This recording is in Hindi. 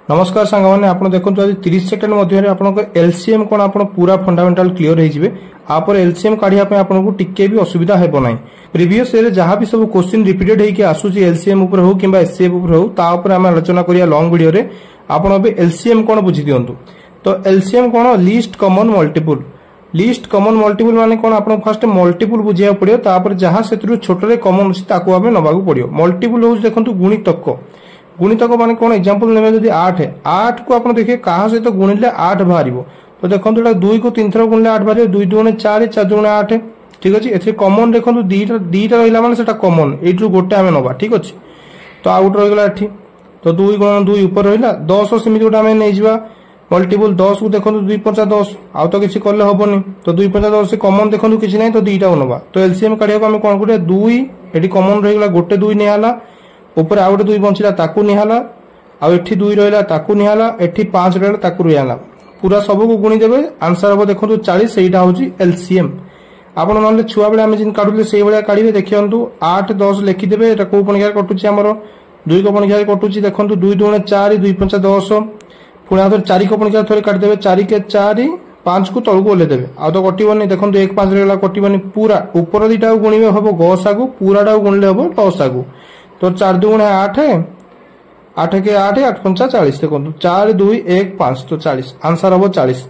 नमस्कार सांग मैंने आप देखो आज 30 सेकेंड मध्य आप एलसीएम कौन आप पूरा फंडामेंटाल क्लियर होपर एलसीएम काढ़ा आपको टिके भी असुविधा हेब ना प्रीवियस ईयर जहाँ भी सब क्वेश्चन रिपीटेड होगी आसूसी एलसीएम हो कि एचसीएफ हो आम आलोचना करिया लॉन्ग वीडियो रे आप एलसीएम कौन बुझी दिंतु। तो एलसीएम कौन लीस्ट कॉमन मल्टीपल माने कौन आप फास्ट मल्टीपल बुझा पड़ो तापर जहाँ से छोटे कॉमन अच्छी नवाक पड़ो। मल्टीपल हूँ देखो गुणितक माने कौन एग्जांपल नेबे जदि 8 को आप देखिए कहा सहित गुणिले 8 बाहर। तो देखो एटा 2 को 3 थर गुणिले 8 बाहर 2 2 4 4 2 8 ठीक अच्छे। ए कॉमन देखो दीटा रहा माने सेटा कॉमन एट्रु गोटे आम नवा ठीक अच्छे। तो आउ गोटे रहीगला एठी तो 2 गुण 2 ऊपर रहा 10 सेमती गोटे आम नहीं मल्टीपल 10 को देखो 2 5 10 आउ तो किसी कले हेनी। तो 2 5 10 कॉमन देखो किसी ना तो दीटा नवा। तो एलसीएम काढ़ा आम कौन गोटे 2 ये कॉमन रहीगला गोटे 2 निहाला ऊपर आउ गोटे 2 बंचला ताकू निहाला आठी 2 रहा ताकू निहाला एठी 5 रहा ताकू रिहाला पूरा सबको गुणी देवे आंसर हम देखो 40 सेटा हूँ एलसीएम। आपण ना छुआ बेले आम जिन काढ़ुले से भाया काढ़े देखिए 8 10 लिखिदेवे कौ पणिका कटुची आमर 2 को पणिका कटुची देखो 2 2 4 2 5 10 पुणी आउ 4 को पणिका थे काटिदेवे 4 के 4 5 को तलू ओल्लेदेवे आ तो कटोनी देखो 1 5 रहा कटोनी पूरा ऊपर दीटा गुणे हम गसागु पूराटा गुणिले हम लसागु। तो 4 2 8 8 के 8 8 5 40 देखो 4 2 1 5 तो 40 आंसर हम 40।